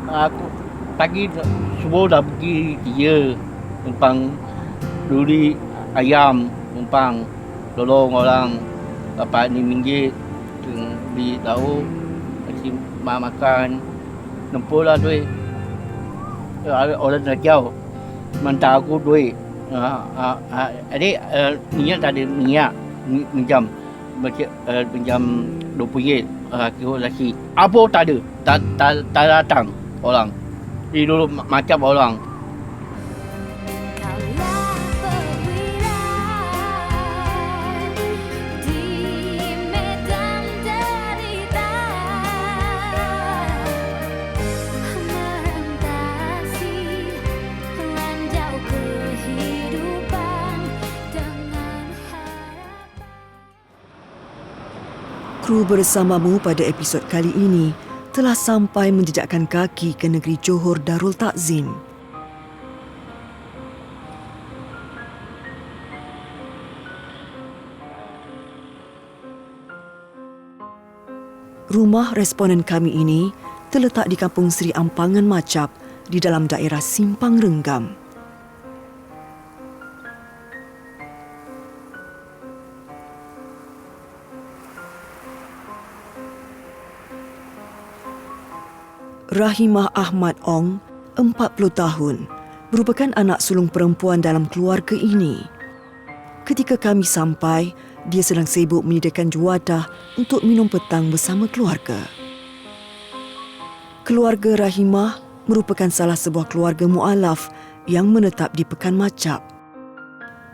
Aku pagi subuh dah pergi kerja, numpang duri ayam, numpang tolong orang dapat RM5, beli tahu, kasih mak makan, nempuhlah duit. Orang dah jauh, minta aku duit. Adik, minyak tak ada minyak, minjam, minjam RM20, kira lagi. Apa tak ada, tak datang orang. Dia dulu macam orang. Kru bersamamu pada episod kali ini telah sampai menjejakkan kaki ke negeri Johor Darul Takzim. Rumah responden kami ini terletak di Kampung Seri Ampangan Macap di dalam daerah Simpang Renggam. Rahimah Ahmad Ong, 40 tahun, merupakan anak sulung perempuan dalam keluarga ini. Ketika kami sampai, dia sedang sibuk menyediakan juadah untuk minum petang bersama keluarga. Keluarga Rahimah merupakan salah sebuah keluarga mu'alaf yang menetap di Pekan Macap.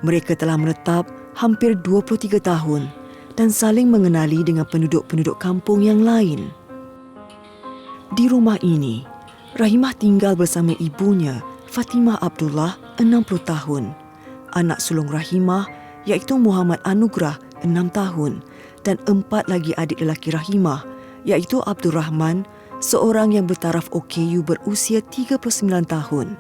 Mereka telah menetap hampir 23 tahun dan saling mengenali dengan penduduk-penduduk kampung yang lain. Di rumah ini, Rahimah tinggal bersama ibunya, Fatimah Abdullah, 60 tahun, anak sulung Rahimah iaitu Muhammad Anugrah, 6 tahun dan 4 lagi adik lelaki Rahimah iaitu Abdul Rahman, seorang yang bertaraf OKU berusia 39 tahun,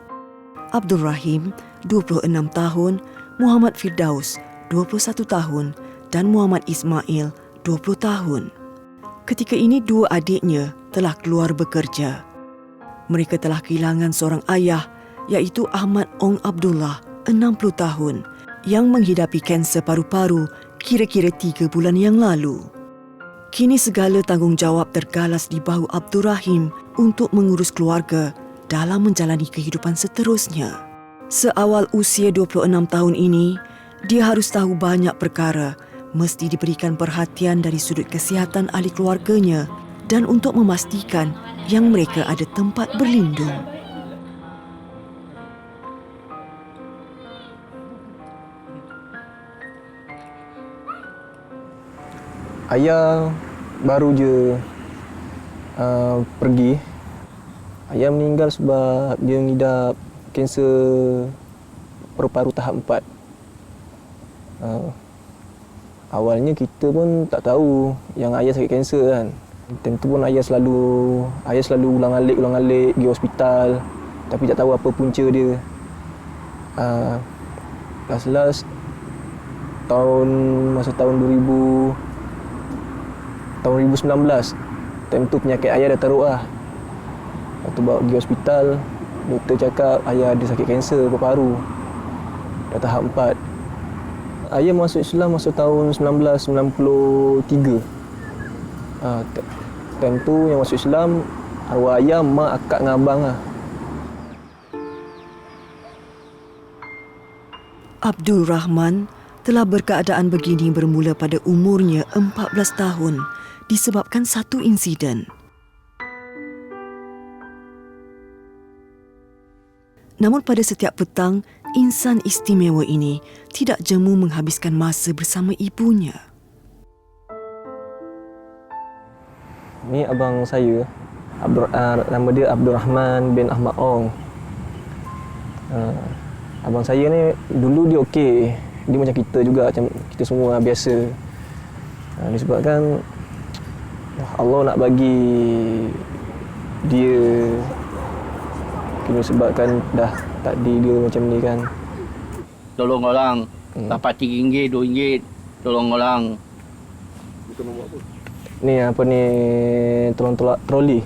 Abdul Rahim, 26 tahun, Muhammad Firdaus, 21 tahun dan Muhammad Ismail, 20 tahun. Ketika ini dua adiknya telah keluar bekerja. Mereka telah kehilangan seorang ayah iaitu Ahmad Ong Abdullah, 60 tahun yang menghidapi kanser paru-paru kira-kira 3 bulan yang lalu. Kini segala tanggungjawab tergalas di bahu Abdul Rahim untuk mengurus keluarga dalam menjalani kehidupan seterusnya. Seawal usia 26 tahun ini, dia harus tahu banyak perkara, mesti diberikan perhatian dari sudut kesihatan ahli keluarganya dan untuk memastikan yang mereka ada tempat berlindung. Ayah baru je pergi. Ayah meninggal sebab dia mengidap kanser paru-paru tahap 4. Awalnya kita pun tak tahu yang ayah sakit kanser kan. Tentu pun ayah selalu ulang-alik pergi hospital tapi tak tahu apa punca dia. Last masa tahun 2019 time tu penyakit ayah dah teruk lah. Lepas tu bawa pergi hospital, doktor cakap ayah ada sakit kanser paru-paru dah tahap 4. Ayah masuk Islam masa tahun 1993. Time tu yang masuk Islam arwah ayah, mak, akak dengan abang lah. Abdul Rahman telah berkeadaan begini bermula pada umurnya 14 tahun disebabkan satu insiden. Namun pada setiap petang, insan istimewa ini tidak jemu menghabiskan masa bersama ibunya. Ni abang saya, nama dia Abdul Rahman bin Ahmad Ong. Abang saya ni dulu dia okey. Dia macam kita juga, macam kita semua biasa. Disebabkan Allah nak bagi dia, kena sebabkan dah takdir dia macam ni kan. Tolong orang, dapat RM3, RM2, tolong orang. Ni apa ni, tolong troli.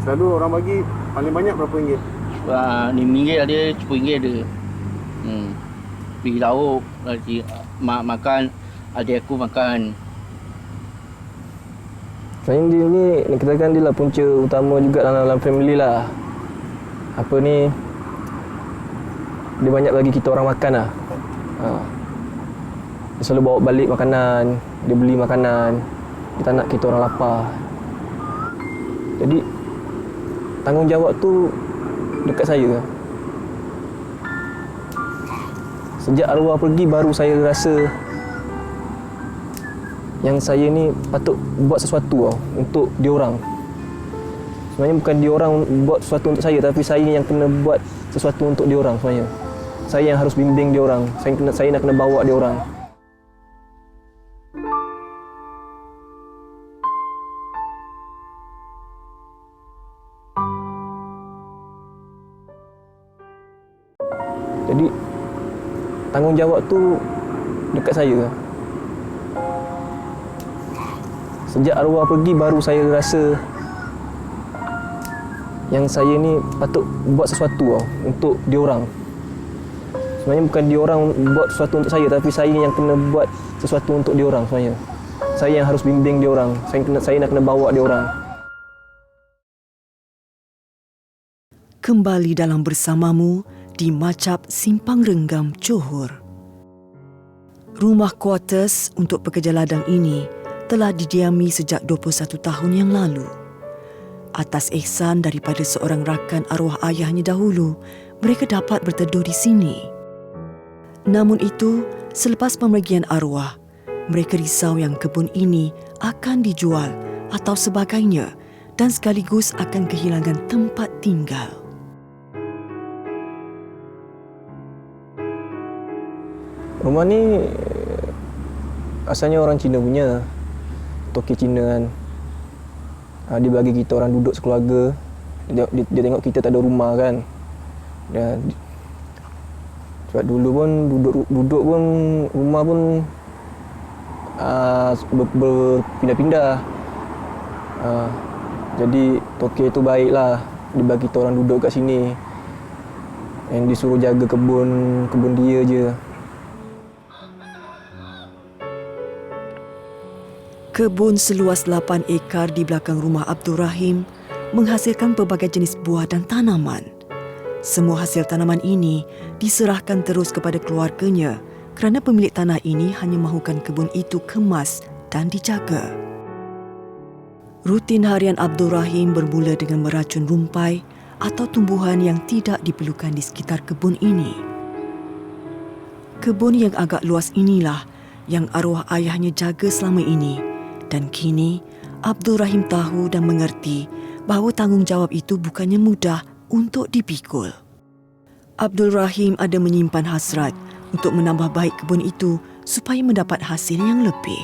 Selalu orang bagi paling banyak berapa ringgit? RM5 ada, RM10 ada. Pergi lauk, mak makan, adik aku makan. Sebenarnya dia ni, nak katakan dia lah punca utama juga dalam family lah. Apa ni, dia banyak bagi kita orang makan lah. Dia selalu bawa balik makanan, dia beli makanan. Dia tak nak kita orang lapar. Jadi, tanggungjawab tu dekat saya. Sejak arwah pergi baru saya rasa yang saya ni patut buat sesuatu untuk diorang. Sebenarnya bukan diorang buat sesuatu untuk saya, tapi saya yang kena buat sesuatu untuk diorang sebenarnya. Saya yang harus bimbing diorang. Saya nak kena bawa diorang. Jadi tanggungjawab tu dekat saya. Sejak arwah pergi baru saya rasa yang saya ni patut buat sesuatu untuk diorang. Sebenarnya bukan diorang buat sesuatu untuk saya, tapi saya yang kena buat sesuatu untuk diorang sebenarnya. Saya yang harus bimbing diorang. Saya nak kena bawa diorang. Kembali dalam Bersamamu di Macap Simpang Renggam, Johor. Rumah kuartus untuk pekerja ladang ini telah didiami sejak 21 tahun yang lalu. Atas ihsan daripada seorang rakan arwah ayahnya dahulu, mereka dapat berteduh di sini. Namun itu, selepas pemergian arwah, mereka risau yang kebun ini akan dijual atau sebagainya dan sekaligus akan kehilangan tempat tinggal. Rumah ni asalnya orang Cina punya. Toki Cina kan. Dia bagi kita orang duduk sekeluarga. Dia tengok kita tak ada rumah kan. Sebab dulu pun duduk pun rumah pun berpindah-pindah. Jadi Toki tu baiklah. Dia bagi kita orang duduk kat sini. Yang disuruh jaga kebun dia je. Kebun seluas 8 ekar di belakang rumah Abdul Rahim menghasilkan pelbagai jenis buah dan tanaman. Semua hasil tanaman ini diserahkan terus kepada keluarganya kerana pemilik tanah ini hanya mahukan kebun itu kemas dan dijaga. Rutin harian Abdul Rahim bermula dengan meracun rumpai atau tumbuhan yang tidak diperlukan di sekitar kebun ini. Kebun yang agak luas inilah yang arwah ayahnya jaga selama ini. Dan kini, Abdul Rahim tahu dan mengerti bahawa tanggungjawab itu bukannya mudah untuk dipikul. Abdul Rahim ada menyimpan hasrat untuk menambah baik kebun itu supaya mendapat hasil yang lebih.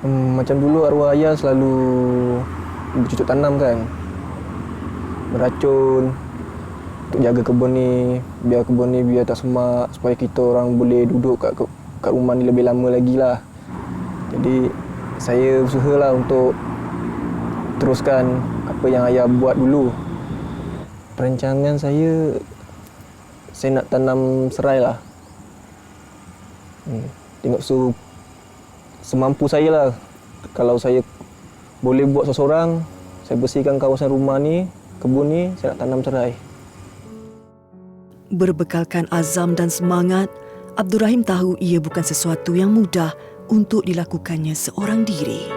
Macam dulu arwah ayah selalu bercucuk tanam kan. Beracun. Untuk jaga kebun ni biar tak semak, supaya kita orang boleh duduk kat rumah ni lebih lama lagi lah. Jadi saya usahalah untuk teruskan apa yang ayah buat dulu. Perancangan saya nak tanam serai lah. Tengok semampu saya lah. Kalau saya boleh buat seorang, saya bersihkan kawasan rumah ni, kebun ni, saya nak tanam serai. Berbekalkan azam dan semangat, Abdul Rahim tahu ia bukan sesuatu yang mudah untuk dilakukannya seorang diri.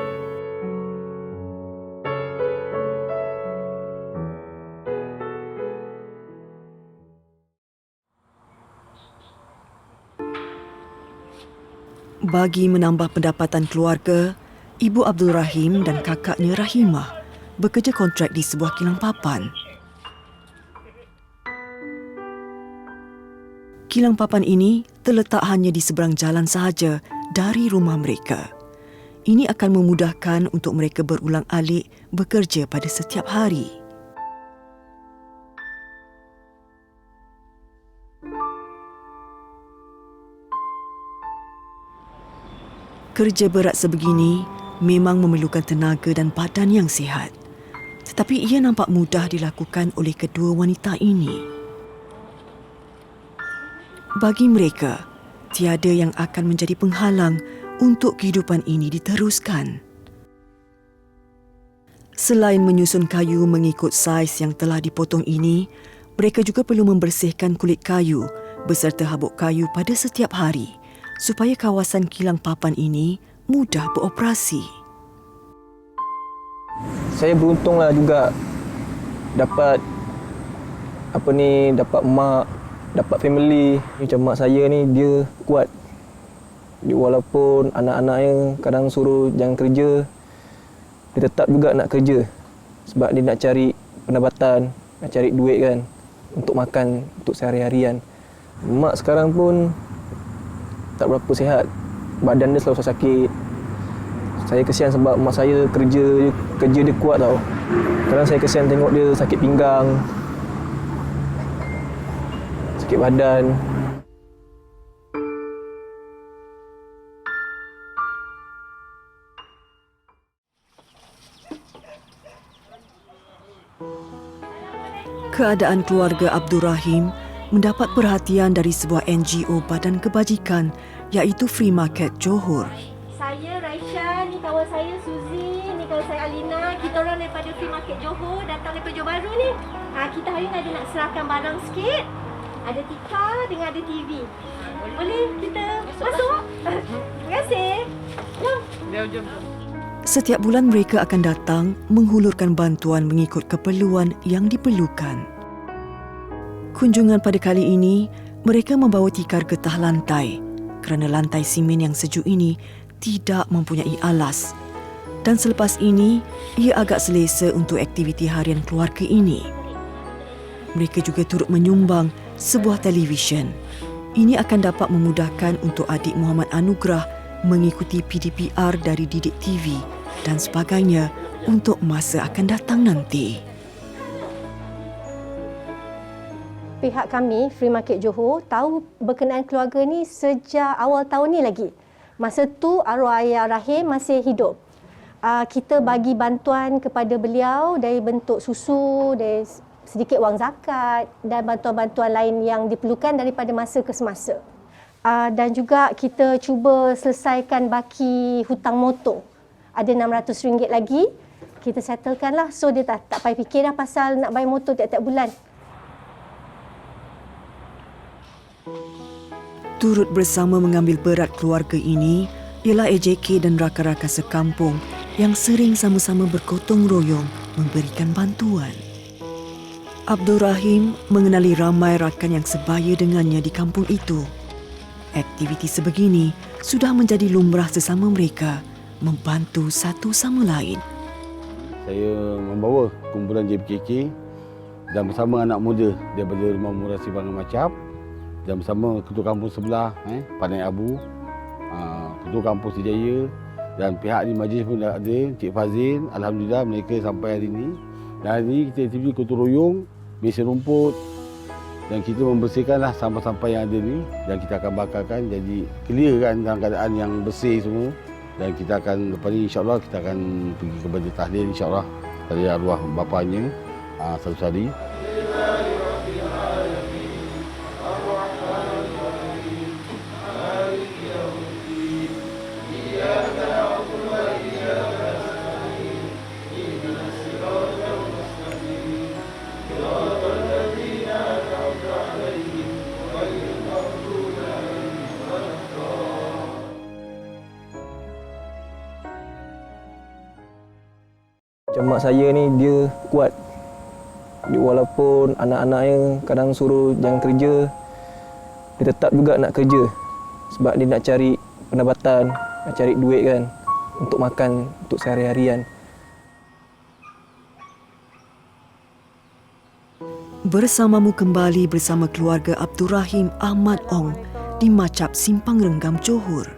Bagi menambah pendapatan keluarga, Ibu Abdul Rahim dan kakaknya Rahimah bekerja kontrak di sebuah kilang papan. Kilang papan ini terletak hanya di seberang jalan sahaja dari rumah mereka. Ini akan memudahkan untuk mereka berulang-alik bekerja pada setiap hari. Kerja berat sebegini memang memerlukan tenaga dan badan yang sihat. Tetapi ia nampak mudah dilakukan oleh kedua wanita ini. Bagi mereka, tiada yang akan menjadi penghalang untuk kehidupan ini diteruskan. Selain menyusun kayu mengikut saiz yang telah dipotong ini, mereka juga perlu membersihkan kulit kayu beserta habuk kayu pada setiap hari supaya kawasan kilang papan ini mudah beroperasi. Saya beruntunglah juga dapat dapat mak, dapat family. Macam mak saya ni dia kuat. Walaupun anak-anaknya kadang suruh jangan kerja, dia tetap juga nak kerja sebab dia nak cari pendapatan, nak cari duit kan untuk makan, untuk sehari-harian. Mak sekarang pun tak berapa sihat. Badan dia selalu sakit. Saya kesian sebab mak saya kerja dia kuat tau. Kadang saya kesian tengok dia sakit pinggang, sakit badan. Keadaan keluarga Abdul Rahim mendapat perhatian dari sebuah NGO Badan Kebajikan iaitu Free Market Johor. Saya Raisha, ni kawan saya Suzy, ni kawan saya Alina. Kita orang daripada Free Market Johor, datang daripada Johor Bahru ni. Kita hari ni ada nak serahkan barang sikit. Ada tikar dengan ada TV. Boleh kita masuk? Terima kasih. Jom. Setiap bulan mereka akan datang menghulurkan bantuan mengikut keperluan yang diperlukan. Kunjungan pada kali ini, mereka membawa tikar getah lantai kerana lantai simen yang sejuk ini tidak mempunyai alas. Dan selepas ini, ia agak selesa untuk aktiviti harian keluarga ini. Mereka juga turut menyumbang sebuah televisyen. Ini akan dapat memudahkan untuk adik Muhammad Anugrah mengikuti PDPR dari Didik TV dan sebagainya untuk masa akan datang nanti. Pihak kami, Free Market Johor, tahu berkenaan keluarga ni sejak awal tahun ni lagi. Masa tu arwah ayah Rahim masih hidup. Kita bagi bantuan kepada beliau dari bentuk susu, dari sedikit wang zakat dan bantuan-bantuan lain yang diperlukan daripada masa ke semasa. Dan juga kita cuba selesaikan baki hutang motor. Ada RM600 lagi, kita settlekan lah. So dia tak payah fikir dah pasal nak bayar motor tiap-tiap bulan. Turut bersama mengambil berat keluarga ini ialah AJK dan rakan-rakan sekampung yang sering sama-sama bergotong royong memberikan bantuan. Abdul Rahim mengenali ramai rakan yang sebaya dengannya di kampung itu. Aktiviti sebegini sudah menjadi lumrah sesama mereka membantu satu sama lain. Saya membawa kumpulan JPKK dan bersama anak muda daripada Rumah Murah Simpangan Macap dan bersama ketua kampung sebelah, Panai Abu, ketua kampung Sejaya dan pihak di majlis pun ada, Cik Fazil. Alhamdulillah mereka sampai hari ini. Dan hari ini kita aktiviti gotong royong, besi rumput dan kita membersihkanlah sampah-sampah yang ada ni dan kita akan bakarkan jadi clear kan dalam keadaan yang bersih semua. Dan kita akan, lepas ni insyaAllah kita akan pergi kepada tahlil insyaAllah dari arwah bapanya satu hari. Macam mak saya ni dia kuat. Walaupun anak-anaknya kadang suruh jangan kerja, dia tetap juga nak kerja sebab dia nak cari pendapatan, nak cari duit kan untuk makan, untuk sehari-harian. Bersamamu kembali bersama keluarga Abdul Rahim Ahmad Ong di Macap Simpang Renggam Johor.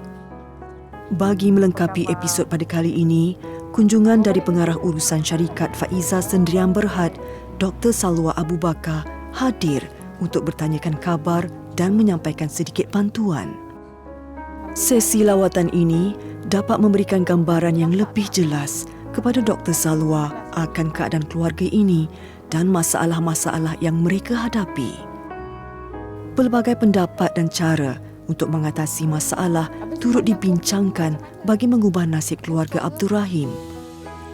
Bagi melengkapi episod pada kali ini, kunjungan dari pengarah urusan syarikat Faiza Sendirian Berhad, Dr. Salwa Abu Bakar hadir untuk bertanyakan khabar dan menyampaikan sedikit bantuan. Sesi lawatan ini dapat memberikan gambaran yang lebih jelas kepada Dr. Salwa akan keadaan keluarga ini dan masalah-masalah yang mereka hadapi. Pelbagai pendapat dan cara untuk mengatasi masalah turut dibincangkan bagi mengubah nasib keluarga Abdul Rahim.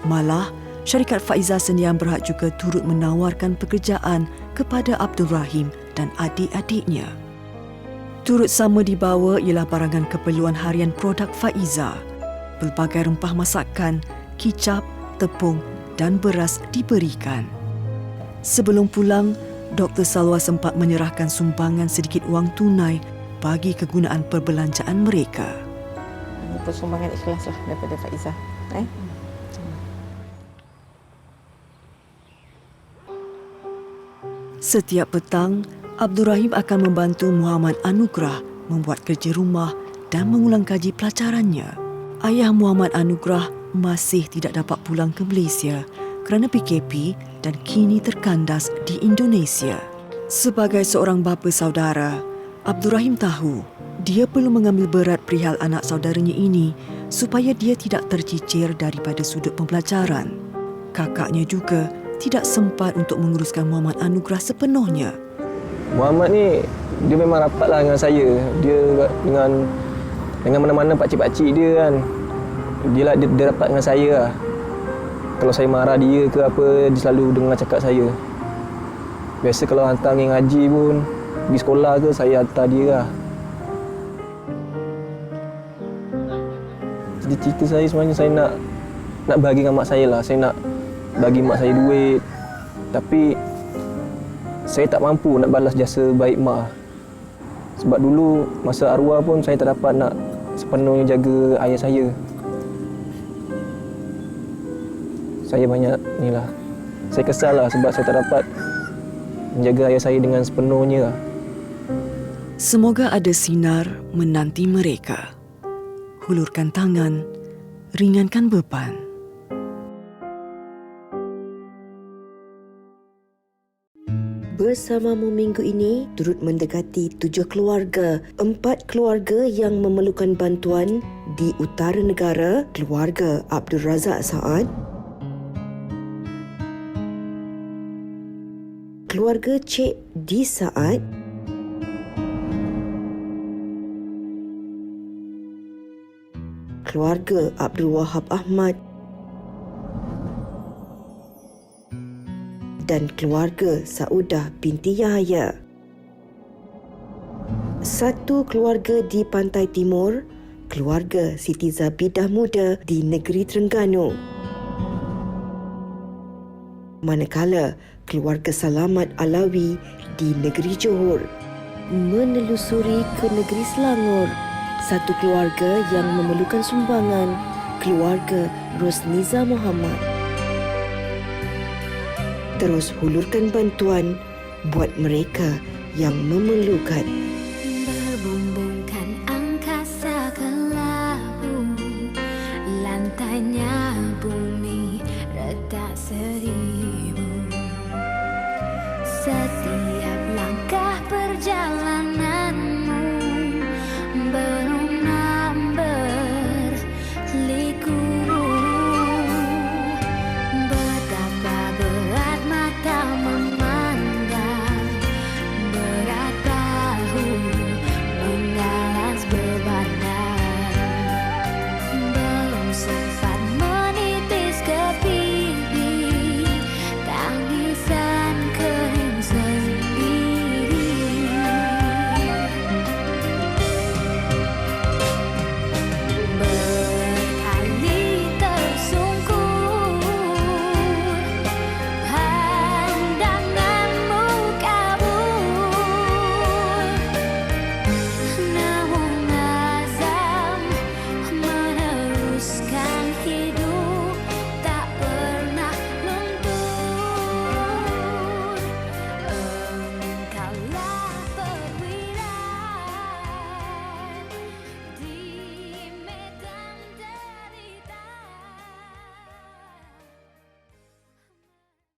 Malah, syarikat Faizah Sendian Berhad juga turut menawarkan pekerjaan kepada Abdul Rahim dan adik-adiknya. Turut sama dibawa ialah barangan keperluan harian produk Faizah. Pelbagai rempah masakan, kicap, tepung dan beras diberikan. Sebelum pulang, Dr. Salwa sempat menyerahkan sumbangan sedikit wang tunai bagi kegunaan perbelanjaan mereka. Itu sumbangan ikhlas lah daripada Faizah. Setiap petang, Abdul Rahim akan membantu Muhammad Anugrah membuat kerja rumah dan mengulang kaji pelajarannya. Ayah Muhammad Anugrah masih tidak dapat pulang ke Malaysia kerana PKP dan kini terkandas di Indonesia. Sebagai seorang bapa saudara, Abdul Rahim tahu dia perlu mengambil berat perihal anak saudaranya ini supaya dia tidak tercicir daripada sudut pembelajaran. Kakaknya juga tidak sempat untuk menguruskan Muhammad Anugrah sepenuhnya. Muhammad ni dia memang rapatlah dengan saya. Dia dengan mana-mana pakcik-pakcik dia kan. Dia rapat dengan saya lah. Kalau saya marah dia ke apa, dia selalu dengar cakap saya. Biasa kalau hantar pergi ngaji pun, pergi sekolah ke, saya hantar dia lah. Jadi cerita saya sebenarnya saya nak bagi dengan mak saya lah. Saya nak bagi mak saya duit. Tapi saya tak mampu nak balas jasa baik mak. Sebab dulu masa arwah pun saya tak dapat nak sepenuhnya jaga ayah saya. Saya banyak inilah. Saya kesal lah sebab saya tak dapat menjaga ayah saya dengan sepenuhnya. Semoga ada sinar menanti mereka. Hulurkan tangan, ringankan beban. Bersamamu minggu ini turut mendekati 7 keluarga. 4 keluarga yang memerlukan bantuan di utara negara, keluarga Abdul Razak Saad, keluarga Cik D. Saad, keluarga Abdul Wahab Ahmad dan keluarga Saudah binti Yahya. 1 keluarga di Pantai Timur, keluarga Siti Zabidah Muda di negeri Terengganu. Manakala keluarga Salamat Alawi di negeri Johor. Menelusuri ke negeri Selangor, 1 keluarga yang memerlukan sumbangan, keluarga Rosniza Muhammad. Terus hulurkan bantuan buat mereka yang memerlukan. Berbumbungkan angkasa ke labu, lantainya bumi retak 1000. Setiap